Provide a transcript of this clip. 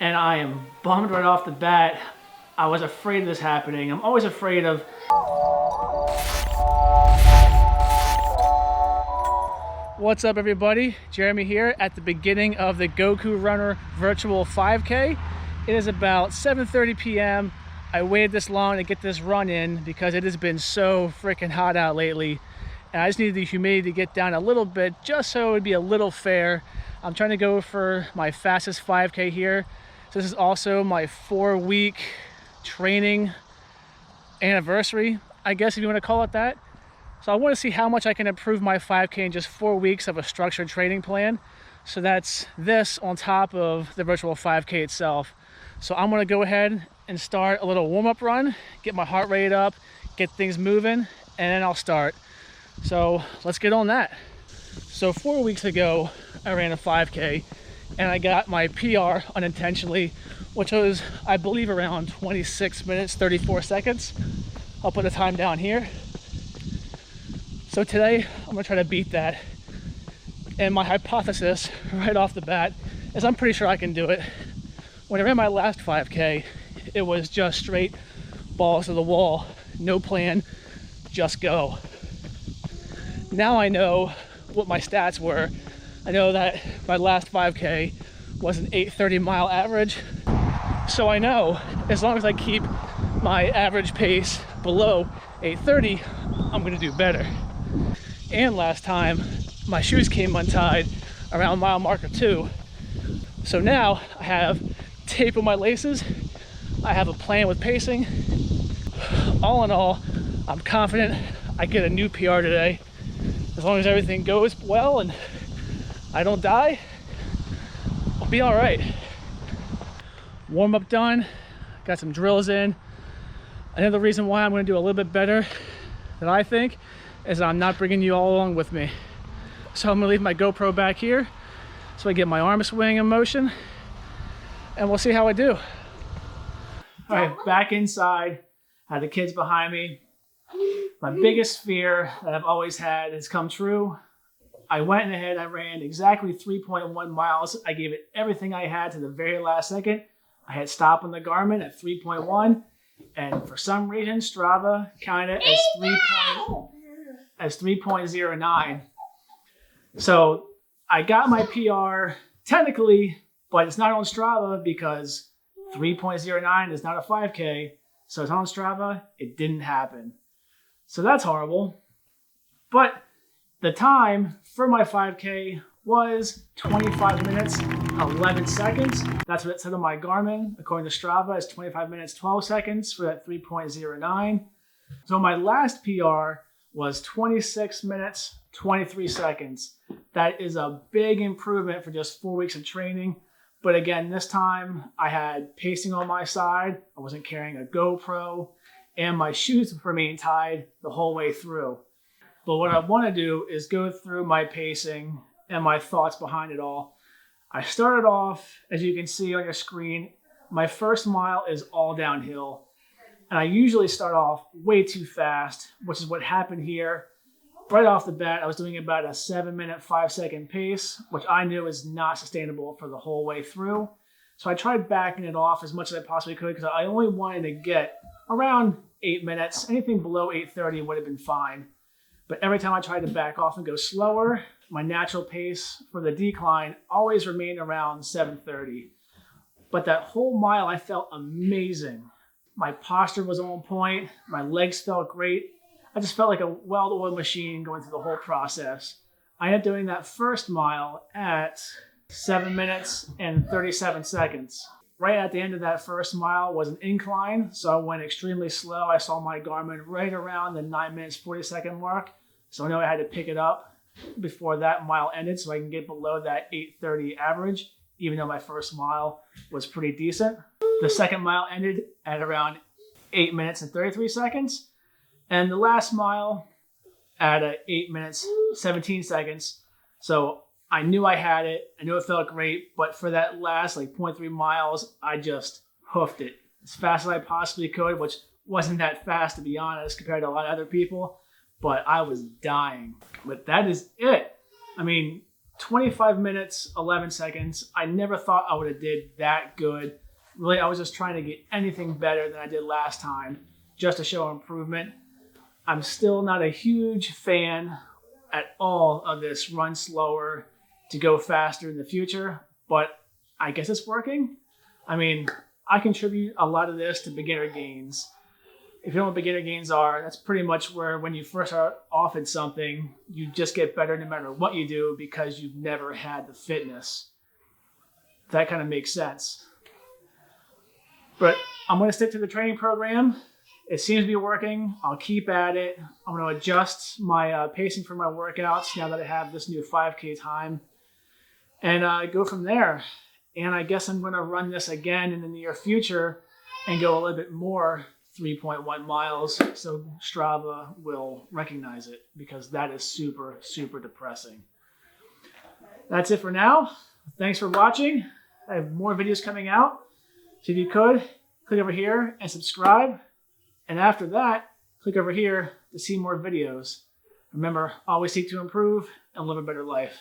and I am bummed right off the bat. I was afraid of this happening. I'm always afraid of... What's up everybody? Jeremy here at the beginning of the Goku Runner virtual 5K. It is about 7:30 p.m. I waited this long to get this run in because it has been so freaking hot out lately. And I just needed the humidity to get down a little bit just so it would be a little fair. I'm trying to go for my fastest 5K here. So this is also my 4-week training anniversary, I guess if you want to call it that. So I want to see how much I can improve my 5K in just 4 weeks of a structured training plan. So that's this on top of the virtual 5K itself. So I'm going to go ahead and start a little warm-up run, get my heart rate up, get things moving, and then I'll start. So let's get on that. So 4 weeks ago, I ran a 5K and I got my PR unintentionally, which was, I believe, around 26 minutes, 34 seconds. I'll put the time down here. So today, I'm gonna try to beat that. And my hypothesis right off the bat is I'm pretty sure I can do it. When I ran my last 5K, it was just straight balls to the wall, no plan, just go. Now I know what my stats were. I know that my last 5K was an 8:30 mile average. So I know as long as I keep my average pace below 8:30, I'm gonna do better. And last time, my shoes came untied around mile marker 2. So now I have tape on my laces. I have a plan with pacing. All in all, I'm confident I get a new PR today. As long as everything goes well and I don't die, I'll be all right. Warm up done, got some drills in. Another reason why I'm gonna do a little bit better than I think is I'm not bringing you all along with me. So I'm gonna leave my GoPro back here so I get my arm swing in motion and we'll see how I do. All right, back inside, I had the kids behind me. My biggest fear that I've always had has come true. I went ahead, I ran exactly 3.1 miles. I gave it everything I had to the very last second. I had stopped on the Garmin at 3.1, and for some reason, Strava counted as 3.09. So I got my PR technically, but it's not on Strava because 3.09 is not a 5K. So it's on Strava, it didn't happen. So that's horrible. But the time for my 5K was 25 minutes, 11 seconds. That's what it said on my Garmin. According to Strava, it's 25 minutes, 12 seconds for that 3.09. So my last PR was 26 minutes, 23 seconds. That is a big improvement for just 4 weeks of training. But again, this time I had pacing on my side. I wasn't carrying a GoPro and my shoes remained tied the whole way through. But what I want to do is go through my pacing and my thoughts behind it all. I started off, as you can see on your screen, my first mile is all downhill. And I usually start off way too fast, which is what happened here. Right off the bat, I was doing about a 7-minute, 5-second pace, which I knew is not sustainable for the whole way through. So I tried backing it off as much as I possibly could because I only wanted to get around 8 minutes. Anything below 8:30 would have been fine. But every time I tried to back off and go slower, my natural pace for the decline always remained around 7:30. But that whole mile, I felt amazing. My posture was on point. My legs felt great. I just felt like a well-oiled machine going through the whole process. I ended up doing that first mile at 7 minutes and 37 seconds. Right at the end of that first mile was an incline, so I went extremely slow. I saw my Garmin right around the 9 minutes 40-second mark, so I know I had to pick it up before that mile ended so I can get below that 8:30 average, even though my first mile was pretty decent. The second mile ended at around 8 minutes and 33 seconds, and the last mile at 8 minutes 17 seconds. So I knew I had it. I knew it felt great, but for that last 0.3 miles, I just hoofed it as fast as I possibly could, which wasn't that fast, to be honest, compared to a lot of other people, but I was dying. But that is it. I mean, 25 minutes, 11 seconds. I never thought I would have did that good. Really, I was just trying to get anything better than I did last time, just to show improvement. I'm still not a huge fan at all of this run slower to go faster in the future, but I guess it's working. I mean, I contribute a lot of this to beginner gains. If you know what beginner gains are, that's pretty much where when you first start off in something, you just get better no matter what you do because you've never had the fitness. That kind of makes sense. But I'm going to stick to the training program. It seems to be working. I'll keep at it. I'm going to adjust my pacing for my workouts now that I have this new 5K time and go from there. And I guess I'm going to run this again in the near future and go a little bit more 3.1 miles so Strava will recognize it, because that is super, super depressing. That's it for now. Thanks for watching. I have more videos coming out. So if you could, click over here and subscribe. And after that, click over here to see more videos. Remember, always seek to improve and live a better life.